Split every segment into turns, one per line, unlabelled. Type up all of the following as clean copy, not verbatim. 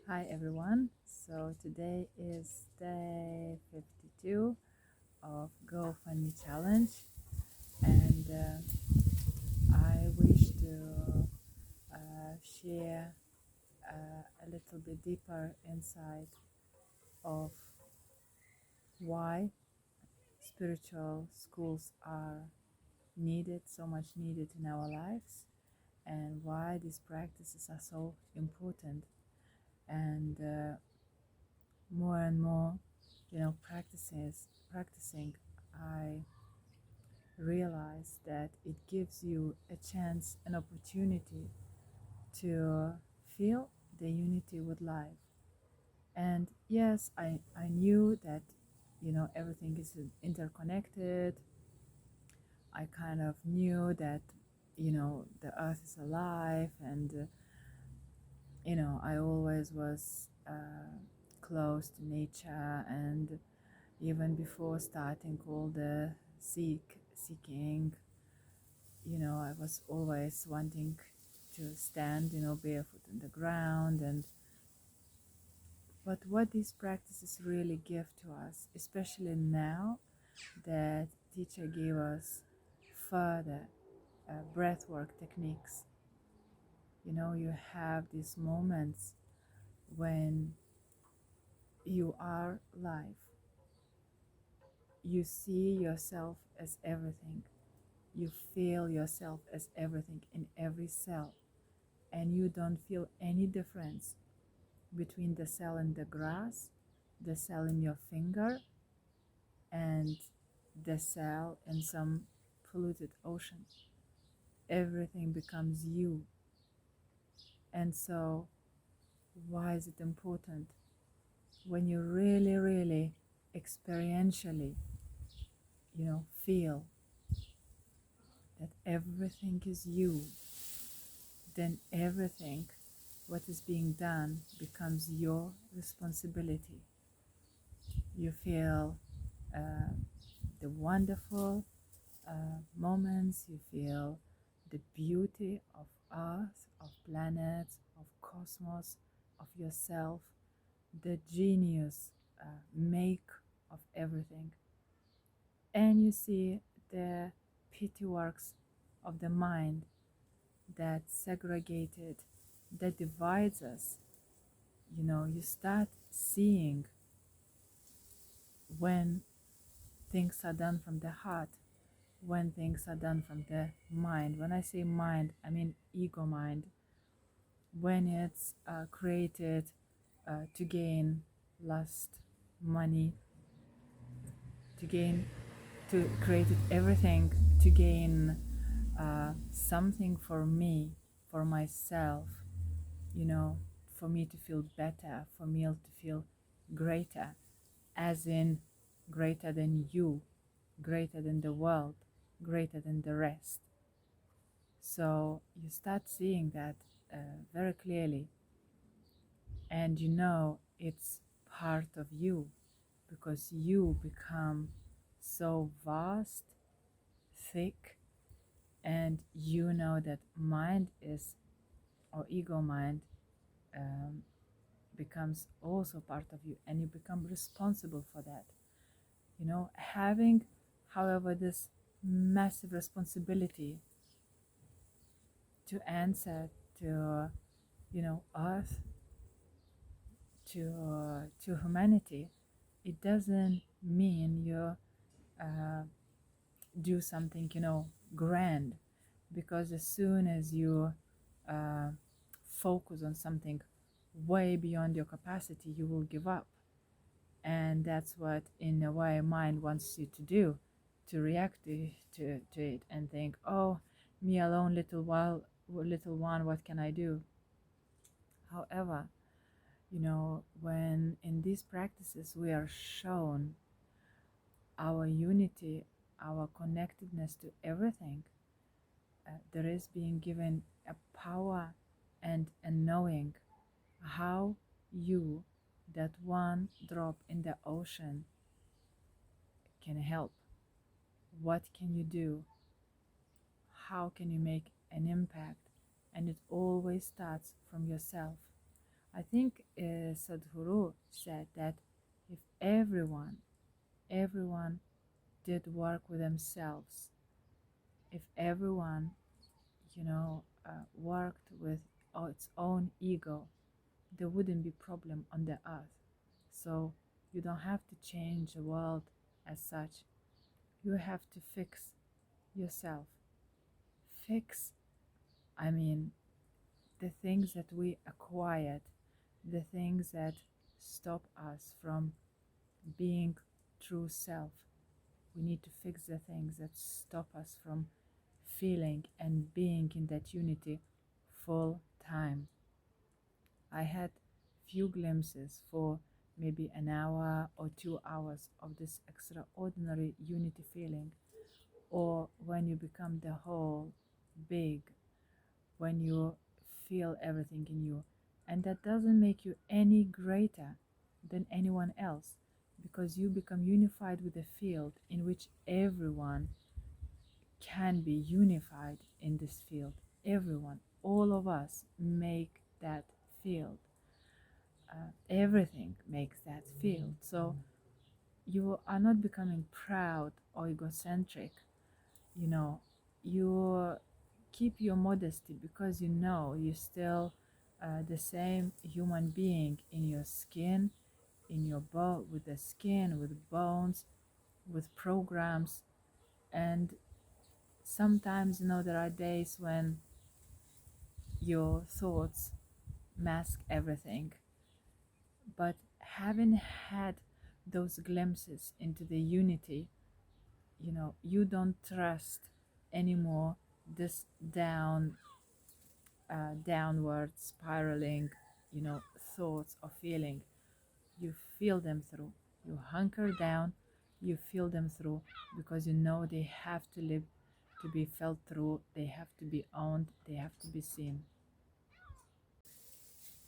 Hi everyone. So today is day 52 of GoFundMe challenge, and I wish to share a little bit deeper insight of why spiritual schools are needed, so much needed in our lives, and why these practices are so important. And more and more, practicing, I realize that it gives you a chance, an opportunity to feel the unity with life. And yes, I knew that, everything is interconnected. I kind of knew that, the earth is alive, and, I always was close to nature, and even before starting all the seeking, I was always wanting to stand, barefoot in the ground. And but what these practices really give to us, especially now that teacher gave us further breathwork techniques, you have these moments when you are live, you see yourself as everything, you feel yourself as everything in every cell, and you don't feel any difference between the cell in the grass, the cell in your finger, and the cell in some polluted ocean. Everything becomes you. And so, why is it important? When you really, really experientially, feel that everything is you, then everything what is being done becomes your responsibility. You feel uh, the wonderful moments, you feel the beauty of Earth, of planets, of cosmos, of yourself, the genius make of everything. And you see the petty works of the mind that segregated, that divides us. You start seeing when things are done from the heart, when things are done from the mind. When I say mind, I mean ego mind. When it's created to gain lust, money, to gain, to create everything to gain something for me, for myself, you know, for me to feel better, for me to feel greater, as in greater than you, greater than the world, greater than the rest. So you start seeing that very clearly, and it's part of you, because you become so vast, thick, and you know that mind is, or ego mind, um, becomes also part of you, and you become responsible for that. Having, however, this massive responsibility to answer to, Earth, to humanity, it doesn't mean you uh, do something, grand, because as soon as you uh, focus on something way beyond your capacity, you will give up. And that's what, in a way, mind wants you to do, to react to it and think, oh, me alone, little one, what can I do? However, when in these practices we are shown our unity, our connectedness to everything, there is being given a power and a knowing how you, that one drop in the ocean, can help. What can you do? How can you make an impact? And it always starts from yourself. I think Sadhguru said that if everyone did work with themselves, if everyone, worked with its own ego, there wouldn't be problem on the earth. So you don't have to change the world as such. You have to fix yourself. Fix, I mean, the things that we acquired, the things that stop us from being true self. We need to fix the things that stop us from feeling and being in that unity full time. I had few glimpses for maybe an hour or 2 hours of this extraordinary unity feeling, or when you become the whole big, when you feel everything in you. And that doesn't make you any greater than anyone else, because you become unified with a field in which everyone can be unified in this field. Everyone, all of us make that field. Everything makes that field. So you are not becoming proud or egocentric. You know, you keep your modesty because you know you're still the same human being in your skin, in your with the skin, with bones, with programs. And sometimes, there are days when your thoughts mask everything. But having had those glimpses into the unity, you don't trust anymore this downward spiraling, thoughts or feeling. You feel them through. You hunker down, you feel them through, because you know they have to live, to be felt through, they have to be owned, they have to be seen.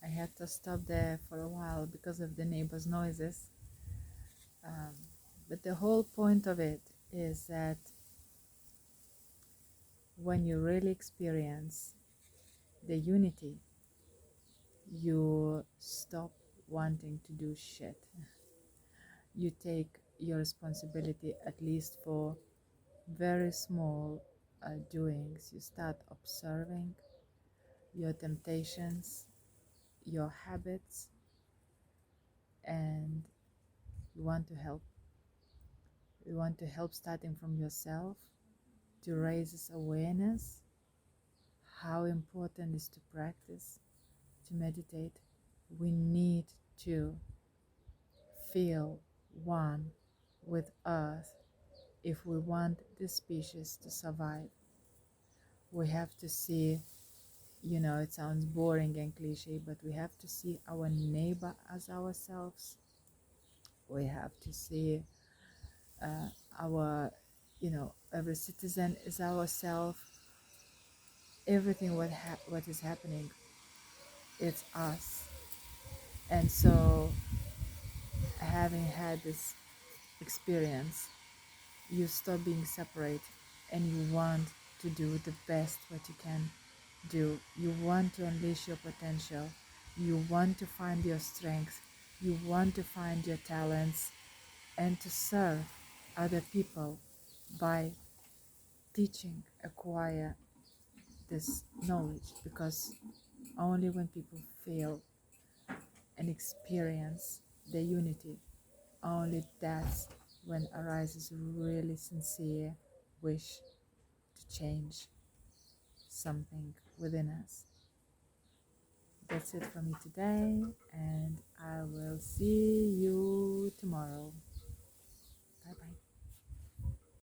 I had to stop there for a while because of the neighbors' noises. Um, but the whole point of it is that when you really experience the unity, you stop wanting to do shit. You take your responsibility, at least for very small doings. You start observing your temptations, your habits, and you want to help. You want to help starting from yourself to raise this awareness how important it is to practice, to meditate. We need to feel one with earth if we want this species to survive. We have to see, it sounds boring and cliche, but we have to see our neighbor as ourselves. We have to see our, every citizen is ourself. Everything what is happening, it's us. And so, having had this experience, you stop being separate and you want to do the best what you can do. You want to unleash your potential. You want to find your strength. You want to find your talents and to serve other people by teaching, acquire this knowledge, because only when people feel and experience the unity, only that's when arises really sincere wish to change something within us. That's it for me today, and I will see